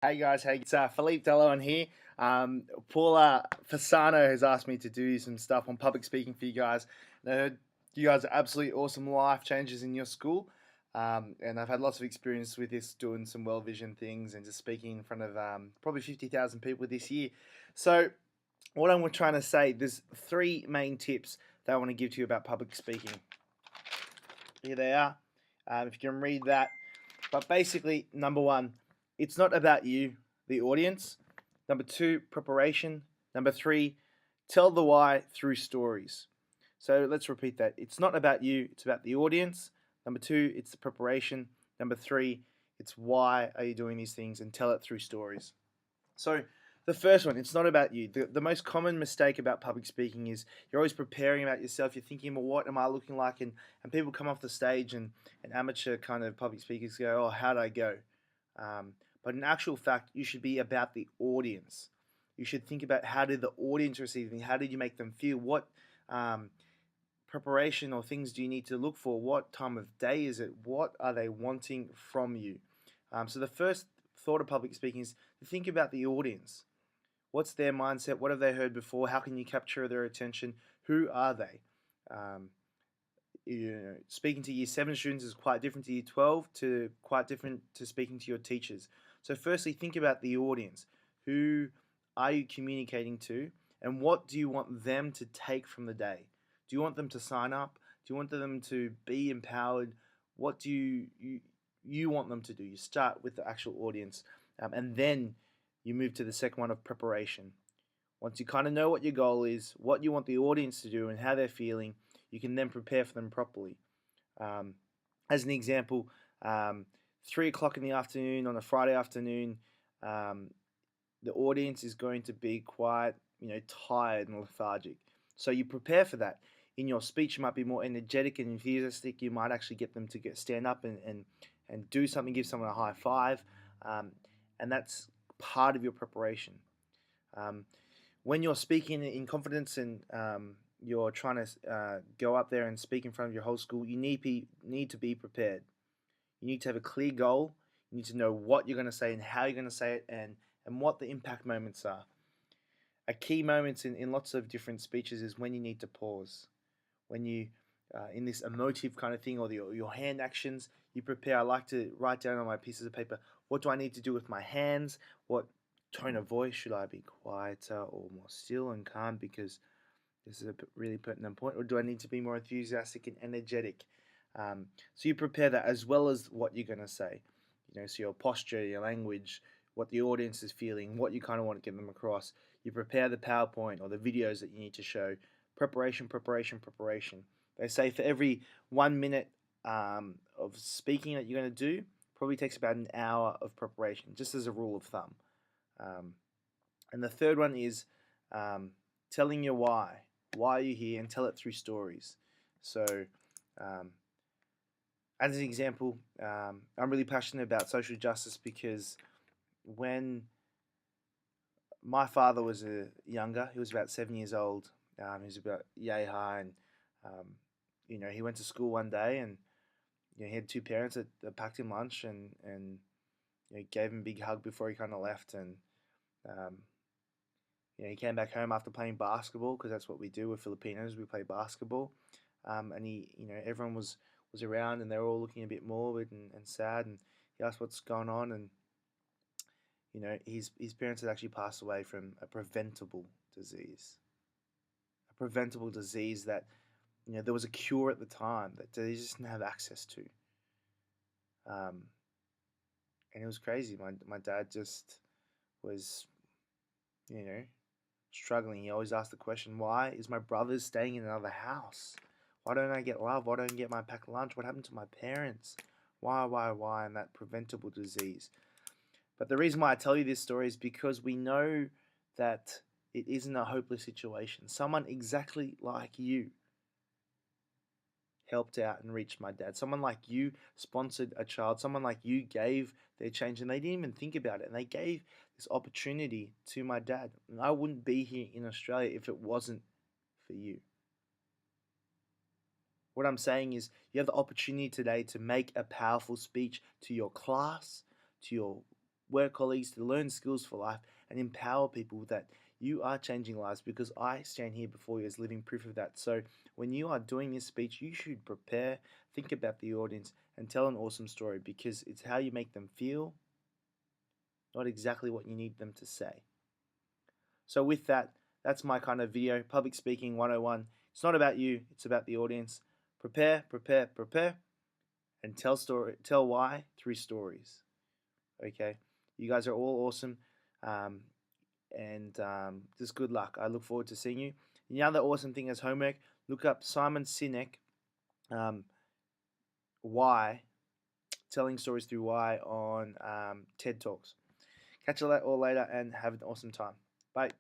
Hey guys, hey, it's Philippe Deloan here. Paula Fasano has asked me to do some stuff on public speaking for you guys. And I heard you guys are absolutely awesome life changes in your school. And I've had lots of experience with this, doing some well vision things and just speaking in front of probably 50,000 people this year. So, what I'm trying to say, there's three main tips that I want to give to you about public speaking. Here they are. If you can read that. But basically, number one, it's not about you, the audience. Number two, preparation. Number three, tell the why through stories. So let's repeat that. It's not about you, it's about the audience. Number two, it's the preparation. Number three, it's why are you doing these things and tell it through stories. So the first one, it's not about you. The most common mistake about public speaking is you're always preparing about yourself. You're thinking, well, what am I looking like? And people come off the stage and amateur kind of public speakers go, oh, how'd I go? But in actual fact, you should be about the audience. You should think about how did the audience receive me? How did you make them feel? What preparation or things do you need to look for? What time of day is it? What are they wanting from you? So the first thought of public speaking is to think about the audience. What's their mindset? What have they heard before? How can you capture their attention? Who are they? Um, Speaking to year 7 students is quite different to year 12, to quite different to speaking to your teachers. So firstly, think about the audience. Who are you communicating to, and what do you want them to take from the day? Do you want them to sign up? Do you want them to be empowered? What do you want them to do? You start with the actual audience, and then you move to the second one of preparation. Once you kind of know what your goal is, what you want the audience to do, and how they're feeling, you can then prepare for them properly. Um, as an example, 3 o'clock in the afternoon on a Friday afternoon, um, the audience is going to be quite, tired and lethargic. So you prepare for that. In your speech, you might be more energetic and enthusiastic. You might actually get them to stand up and do something, give someone a high five, um, and that's part of your preparation. Um, when you're speaking in confidence and you're trying to go up there and speak in front of your whole school, you need to be prepared. You need to have a clear goal. You need to know what you're going to say and how you're going to say it, and what the impact moments are. A key moment in lots of different speeches is when you need to pause. When you, in this emotive kind of thing, or your hand actions, you prepare. I like to write down on my pieces of paper, what do I need to do with my hands? What tone of voice should I be, quieter or more still and calm because this is a really pertinent point, or do I need to be more enthusiastic and energetic? So you prepare that as well as what you're going to say. So your posture, your language, what the audience is feeling, what you kind of want to get them across. You prepare the PowerPoint or the videos that you need to show. Preparation, preparation, preparation. They say for every 1 minute of speaking that you're going to do, probably takes about an hour of preparation, just as a rule of thumb. Um, and the third one is telling your why. Why are you here? And tell it through stories. So, um, as an example, I'm really passionate about social justice because when my father was younger, he was about 7 years old. He was about yay high, and um, he went to school one day, and he had two parents that packed him lunch and gave him a big hug before he kind of left, and um, he came back home after playing basketball because that's what we do. We're Filipinos. We play basketball, and everyone was around, and they were all looking a bit morbid and sad. And he asked what's going on, and his parents had actually passed away from a preventable disease that there was a cure at the time that they just didn't have access to. Um, and it was crazy. My dad just was, you know, struggling. He always asked the question, why is my brother staying in another house? Why don't I get love? Why don't I get my packed lunch? What happened to my parents? Why? And that preventable disease. But the reason why I tell you this story is because we know that it isn't a hopeless situation. Someone exactly like you helped out and reached my dad. Someone like you sponsored a child. Someone like you gave their change, and they didn't even think about it. And they gave this opportunity to my dad. And I wouldn't be here in Australia if it wasn't for you. What I'm saying is, you have the opportunity today to make a powerful speech to your class, to your work colleagues, to learn skills for life, and empower people that you are changing lives, because I stand here before you as living proof of that. So when you are doing this speech, you should prepare, think about the audience, and tell an awesome story, because it's how you make them feel, not exactly what you need them to say. So with that, that's my kind of video, Public Speaking 101. It's not about you, it's about the audience. Prepare, prepare, prepare, and tell why through stories. Okay, you guys are all awesome, and just good luck. I look forward to seeing you. The other awesome thing as homework, look up Simon Sinek, why, telling stories through why on TED Talks. Catch you all later and have an awesome time. Bye.